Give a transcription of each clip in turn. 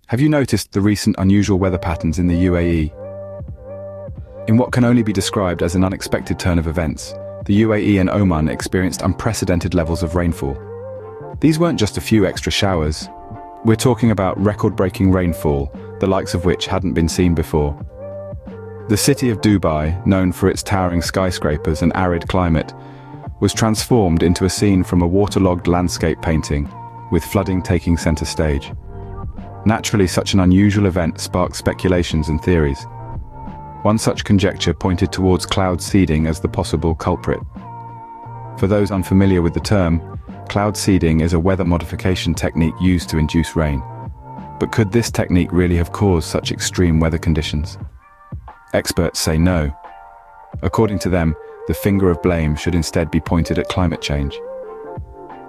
Have you noticed the recent unusual weather patterns in the UAE? In what can only be described as an unexpected turn of events, the UAE and Oman experienced unprecedented levels of rainfall. These weren't just a few extra showers. We're talking about record-breaking rainfall, the likes of which hadn't been seen before. The city of Dubai, known for its towering skyscrapers and arid climate, was transformed into a scene from a waterlogged landscape painting, with flooding taking center stage. Naturally, such an unusual event sparked speculations and theories. One such conjecture pointed towards cloud seeding as the possible culprit. For those unfamiliar with the term, cloud seeding is a weather modification technique used to induce rain. But could this technique really have caused such extreme weather conditions? Experts say no. According to them, the finger of blame should instead be pointed at climate change.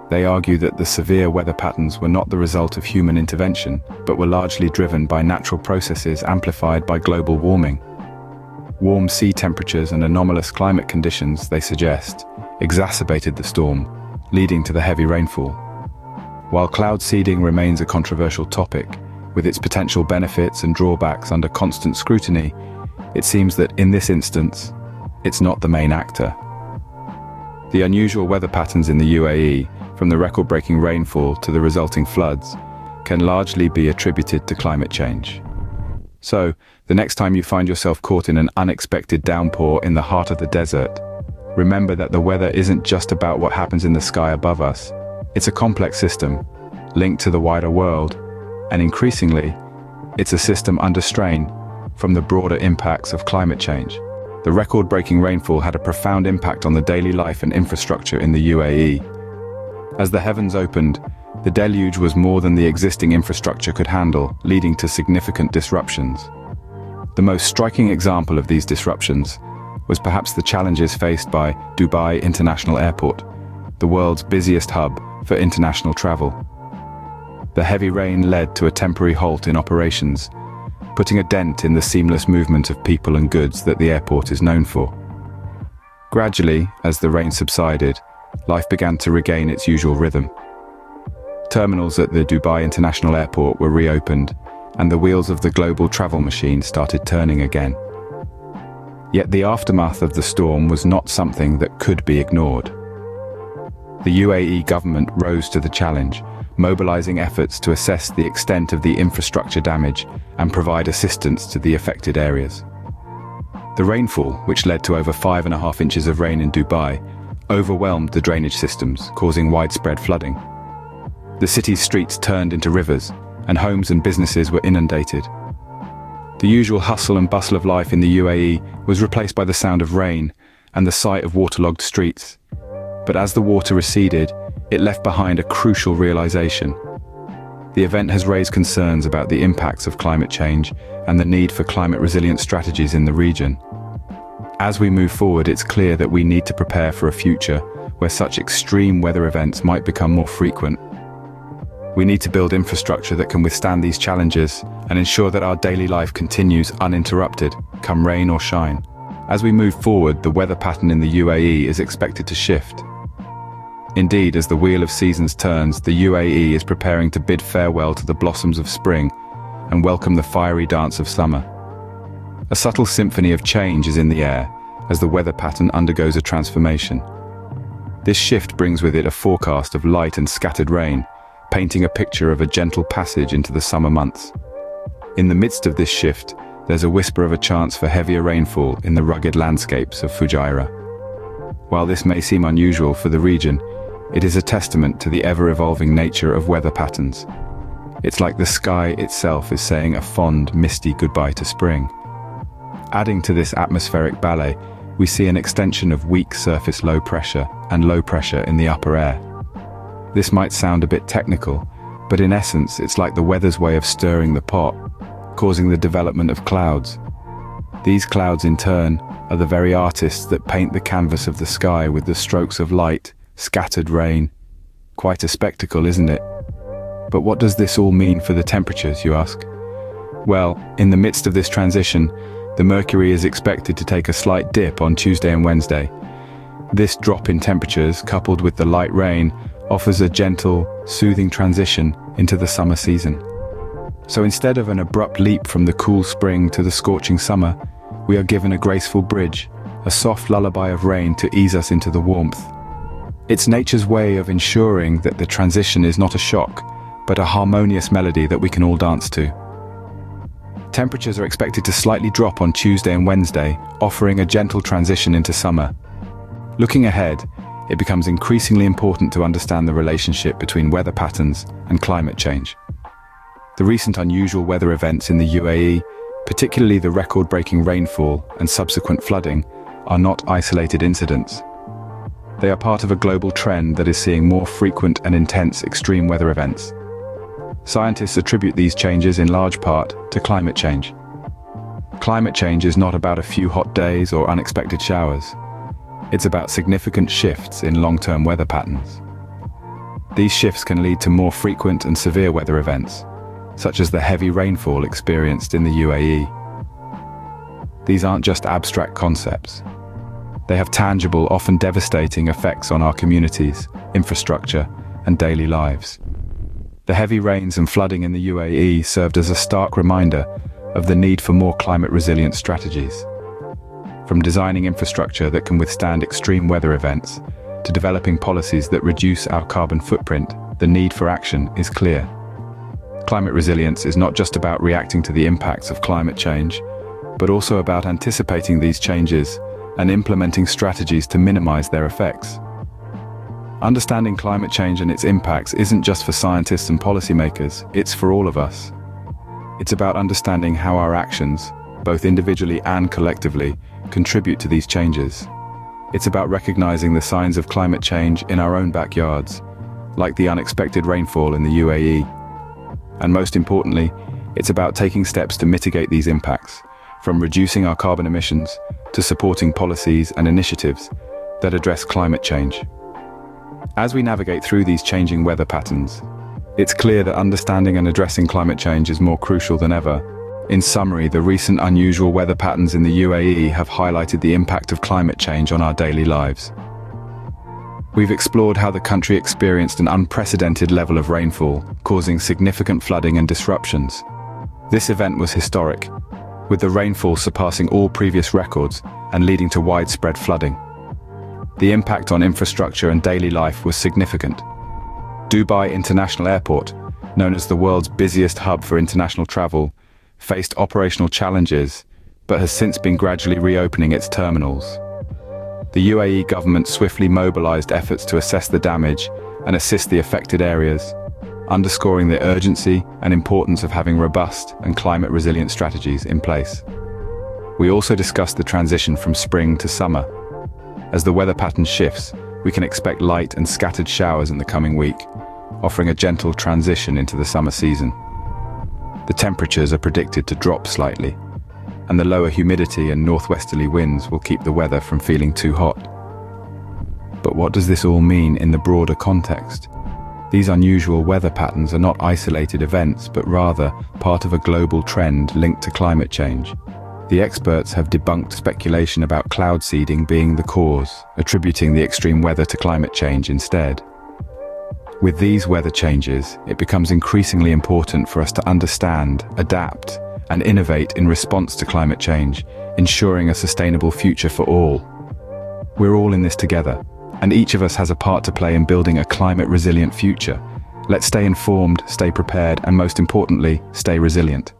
They argue that the severe weather patterns were not the result of human intervention, but were largely driven by natural processes amplified by global warming. Warm sea temperatures and anomalous climate conditions, they suggest, exacerbated the storm, leading to the heavy rainfall. While cloud seeding remains a controversial topic, with its potential benefits and drawbacks under constant scrutiny, it seems that in this instance, it's not the main actor. The unusual weather patterns in the UAE, from the record-breaking rainfall to the resulting floods, can largely be attributed to climate change. So, the next time you find yourself caught in an unexpected downpour in the heart of the desert, remember that the weather isn't just about what happens in the sky above us. It's a complex system, linked to the wider world, and increasingly, it's a system under strain from the broader impacts of climate change. The record-breaking rainfall had a profound impact on the daily life and infrastructure in the UAE. As the heavens opened, the deluge was more than the existing infrastructure could handle, leading to significant disruptions. The most striking example of these disruptions was perhaps the challenges faced by Dubai International Airport, the world's busiest hub for international travel. The heavy rain led to a temporary halt in operations, putting a dent in the seamless movement of people and goods that the airport is known for. Gradually, as the rain subsided, life began to regain its usual rhythm. Terminals at the Dubai International Airport were reopened, and the wheels of the global travel machine started turning again. Yet the aftermath of the storm was not something that could be ignored. The UAE government rose to the challenge, mobilizing efforts to assess the extent of the infrastructure damage and provide assistance to the affected areas. The rainfall, which led to over 5.5 inches of rain in Dubai, overwhelmed the drainage systems, causing widespread flooding. The city's streets turned into rivers, and homes and businesses were inundated. The usual hustle and bustle of life in the UAE was replaced by the sound of rain and the sight of waterlogged streets. But as the water receded, it left behind a crucial realization. The event has raised concerns about the impacts of climate change and the need for climate-resilient strategies in the region. As we move forward, it's clear that we need to prepare for a future where such extreme weather events might become more frequent. We need to build infrastructure that can withstand these challenges and ensure that our daily life continues uninterrupted, come rain or shine. As we move forward, the weather pattern in the UAE is expected to shift. Indeed, as the wheel of seasons turns, the UAE is preparing to bid farewell to the blossoms of spring and welcome the fiery dance of summer. A subtle symphony of change is in the air as the weather pattern undergoes a transformation. This shift brings with it a forecast of light and scattered rain, painting a picture of a gentle passage into the summer months. In the midst of this shift, there's a whisper of a chance for heavier rainfall in the rugged landscapes of Fujairah. While this may seem unusual for the region, it is a testament to the ever-evolving nature of weather patterns. It's like the sky itself is saying a fond, misty goodbye to spring. Adding to this atmospheric ballet, we see an extension of weak surface low pressure and low pressure in the upper air. This might sound a bit technical, but in essence it's like the weather's way of stirring the pot, causing the development of clouds. These clouds in turn are the very artists that paint the canvas of the sky with the strokes of light, scattered rain. Quite a spectacle, isn't it? But what does this all mean for the temperatures, you ask? Well, in the midst of this transition, the mercury is expected to take a slight dip on Tuesday and Wednesday. This drop in temperatures, coupled with the light rain, offers a gentle, soothing transition into the summer season. So instead of an abrupt leap from the cool spring to the scorching summer, we are given a graceful bridge, a soft lullaby of rain to ease us into the warmth. It's nature's way of ensuring that the transition is not a shock, but a harmonious melody that we can all dance to. Temperatures are expected to slightly drop on Tuesday and Wednesday, offering a gentle transition into summer. Looking ahead, it becomes increasingly important to understand the relationship between weather patterns and climate change. The recent unusual weather events in the UAE, particularly the record-breaking rainfall and subsequent flooding, are not isolated incidents. They are part of a global trend that is seeing more frequent and intense extreme weather events. Scientists attribute these changes in large part to climate change. Climate change is not about a few hot days or unexpected showers. It's about significant shifts in long-term weather patterns. These shifts can lead to more frequent and severe weather events, such as the heavy rainfall experienced in the UAE. These aren't just abstract concepts. They have tangible, often devastating effects on our communities, infrastructure, and daily lives. The heavy rains and flooding in the UAE served as a stark reminder of the need for more climate-resilient strategies. From designing infrastructure that can withstand extreme weather events, to developing policies that reduce our carbon footprint, the need for action is clear. Climate resilience is not just about reacting to the impacts of climate change, but also about anticipating these changes and implementing strategies to minimize their effects. Understanding climate change and its impacts isn't just for scientists and policymakers, it's for all of us. It's about understanding how our actions, both individually and collectively, contribute to these changes. It's about recognizing the signs of climate change in our own backyards, like the unexpected rainfall in the UAE. And most importantly, it's about taking steps to mitigate these impacts, from reducing our carbon emissions to supporting policies and initiatives that address climate change. As we navigate through these changing weather patterns, it's clear that understanding and addressing climate change is more crucial than ever. In summary, the recent unusual weather patterns in the UAE have highlighted the impact of climate change on our daily lives. We've explored how the country experienced an unprecedented level of rainfall, causing significant flooding and disruptions. This event was historic, with the rainfall surpassing all previous records and leading to widespread flooding. The impact on infrastructure and daily life was significant. Dubai International Airport, known as the world's busiest hub for international travel, faced operational challenges, but has since been gradually reopening its terminals. The UAE government swiftly mobilized efforts to assess the damage and assist the affected areas, underscoring the urgency and importance of having robust and climate-resilient strategies in place. We also discussed the transition from spring to summer. As the weather pattern shifts, we can expect light and scattered showers in the coming week, offering a gentle transition into the summer season. The temperatures are predicted to drop slightly, and the lower humidity and northwesterly winds will keep the weather from feeling too hot. But what does this all mean in the broader context? These unusual weather patterns are not isolated events, but rather part of a global trend linked to climate change. The experts have debunked speculation about cloud seeding being the cause, attributing the extreme weather to climate change instead. With these weather changes, it becomes increasingly important for us to understand, adapt, and innovate in response to climate change, ensuring a sustainable future for all. We're all in this together, and each of us has a part to play in building a climate-resilient future. Let's stay informed, stay prepared, and most importantly, stay resilient.